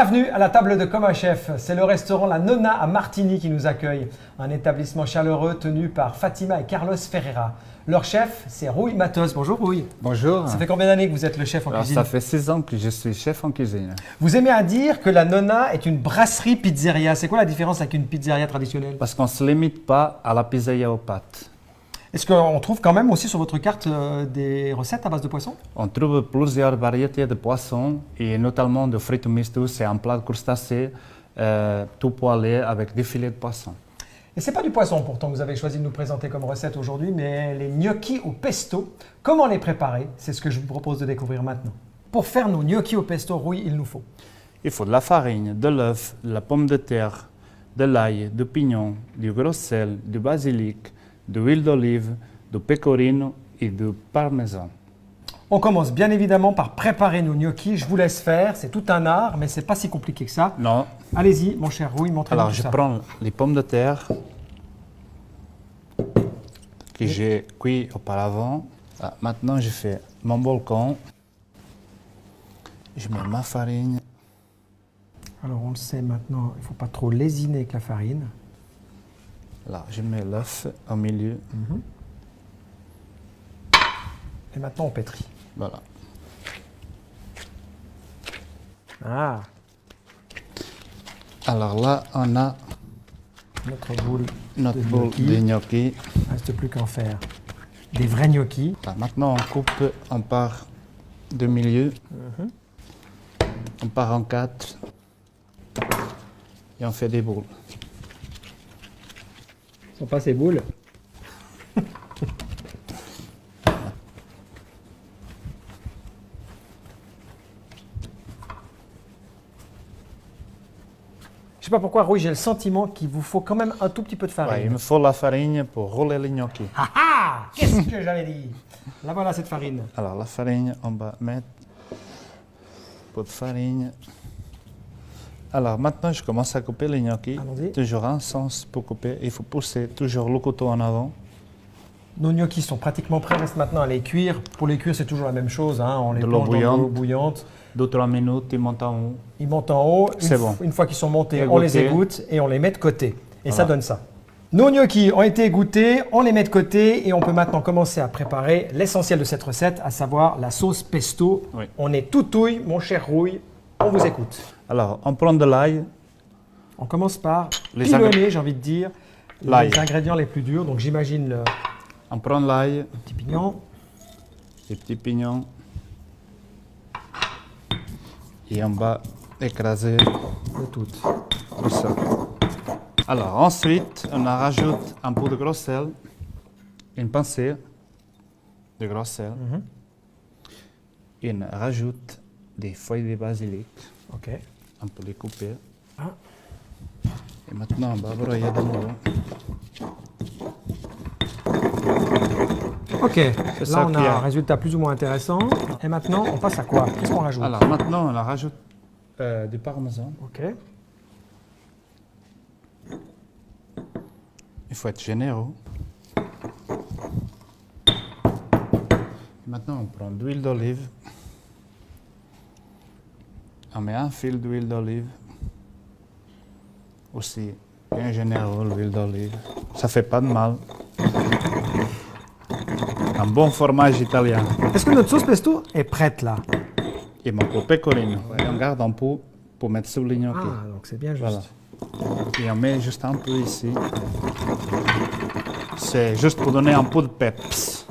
Bienvenue à la table de Comme un chef. C'est le restaurant La Nonna à Martigny qui nous accueille. Un établissement chaleureux tenu par Fatima et Carlos Ferreira. Leur chef, c'est Rouy Matos. Bonjour Rouy. Bonjour. Ça fait combien d'années que vous êtes le chef en cuisine? Ça fait 6 ans que je suis chef en cuisine. Vous aimez à dire que La Nonna est une brasserie pizzeria. C'est quoi la différence avec une pizzeria traditionnelle? Parce qu'on ne se limite pas à la pizzeria aux pâtes. Est-ce qu'on trouve quand même aussi sur votre carte des recettes à base de poisson? On trouve plusieurs variétés de poissons et notamment de frites misto. C'est un plat de crustacés tout poêlé avec des filets de poisson. Et c'est pas du poisson pourtant que vous avez choisi de nous présenter comme recette aujourd'hui, mais les gnocchis au pesto. Comment les préparer? C'est ce que je vous propose de découvrir maintenant. Pour faire nos gnocchis au pesto, Rouy, il nous faut. Il faut de la farine, de l'œuf, de la pomme de terre, de l'ail, du pignon, du gros sel, du basilic, de l'huile d'olive, du pecorino et du parmesan. On commence bien évidemment par préparer nos gnocchis. Je vous laisse faire, c'est tout un art, mais c'est pas si compliqué que ça. Non. Allez-y, mon cher Rouy, montrez-nous Alors tout je ça. prends les pommes de terre que j'ai cuit auparavant. Ah, maintenant je fais mon volcan. Je mets ma farine. Alors on le sait maintenant, il ne faut pas trop lésiner avec la farine. Là, je mets l'œuf au milieu. Et maintenant on pétrit. Voilà. Ah, Alors là, on a notre boule notre de boule gnocchi. de gnocchi. Il ne reste plus qu'à en faire des vrais gnocchis. Là, maintenant, on coupe, on part de milieu. On part en 4. Et on fait des boules. Ce sont pas ces boules. Je sais pas pourquoi, Rouy, j'ai le sentiment qu'il vous faut quand même un tout petit peu de Ouais, farine. il me faut la farine pour rouler les gnocchis. Ah ah! Qu'est-ce que j'avais dit? Là voilà cette farine. Alors la farine, on va mettre un peu de farine. Alors maintenant, je commence à couper les gnocchis. Allons-y. Toujours un sens pour couper. Il faut pousser toujours le couteau en avant. Nos gnocchis sont pratiquement prêts, reste maintenant à les cuire. Pour les cuire, c'est toujours la même chose, hein. On les De l'eau plonge dans de l'eau bouillante. bouillante. 2-3 minutes, ils montent en haut. Ils montent en haut. C'est bon. Une fois qu'ils sont montés, on les Égoutter. égoutte et on les met de côté. Et ça Voilà. donne ça. Nos gnocchis ont été égouttés, on les met de côté et on peut maintenant commencer à préparer l'essentiel de cette recette, à savoir la sauce pesto. Oui. On est tout ouille, mon cher Rouy, on vous écoute. Alors, on prend de l'ail. On commence par Les pilonner, j'ai envie de dire, L'ail. les ingrédients les plus durs. Donc j'imagine le On prend l'ail, petit pignon. les petits pignons. Et on va écraser Le tout. tout ça. Alors ensuite, on en rajoute un peu de gros sel, une pincée de gros sel. Et on rajoute des feuilles de basilic. Ok. On peut les couper. Ah. Et maintenant, on va broyer de nouveau. Ok, ça là on qui a est- un résultat plus ou moins intéressant. Et maintenant, on passe à quoi? Qu'est-ce qu'on rajoute? Alors maintenant, on en rajoute du parmesan. Ok. Il faut être généreux. Maintenant, on prend de l'huile d'olive. On met un fil d'huile d'olive. Aussi, bien généreux, l'huile d'olive. Ça fait pas de mal. Un bon fromage italien. Est-ce que notre sauce pesto est prête là? Et mon peu pecorino. Et on garde un peu pour mettre sur les gnocchis. Ah, donc c'est bien juste. Voilà. Et on met juste un peu ici. C'est juste pour donner un peu de peps.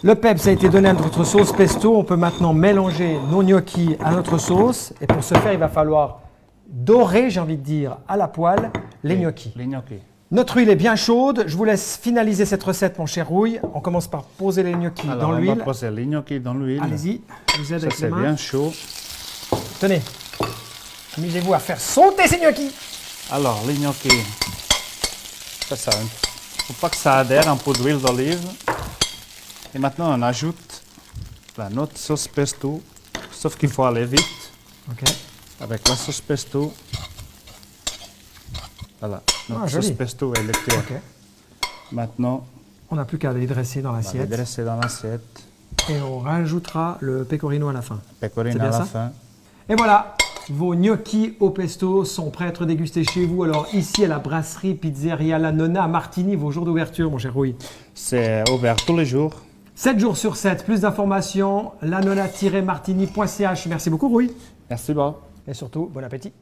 Le peps a été donné à notre sauce pesto. On peut maintenant mélanger nos gnocchis à notre sauce. Et pour ce faire, il va falloir dorer, j'ai envie de dire, à la poêle, les gnocchis. Les gnocchis. Notre huile est bien chaude. Je vous laisse finaliser cette recette, mon cher Rouy. On commence par poser les gnocchis Alors, dans on l'huile. va poser les gnocchis dans l'huile. Allez-y, je vous aide Ça, avec les c'est mains. bien chaud. Tenez, amusez-vous à faire sauter ces gnocchis. Alors, les gnocchis, c'est ça. Il ne faut pas que ça adhère, un peu d'huile d'olive. Et maintenant, on ajoute notre sauce pesto. Sauf qu'il faut aller vite Ok. avec la sauce pesto. Voilà, notre joli. sauce pesto elle est cuite. Ok. Maintenant, On n'a plus qu'à les dresser dans on va les l'assiette. dresser dans l'assiette. Et on rajoutera le pecorino à la fin. Pecorino C'est à bien la ça fin. Et voilà, Vos gnocchis au pesto sont prêts à être dégustés chez vous. Alors ici à la brasserie Pizzeria La Nonna à Martigny, vos jours d'ouverture, mon cher Rui. C'est ouvert tous les jours. 7 jours sur 7. Plus d'informations, lanonna-martigny.ch. Merci beaucoup, Rui. Merci, Bob. Et surtout, bon appétit.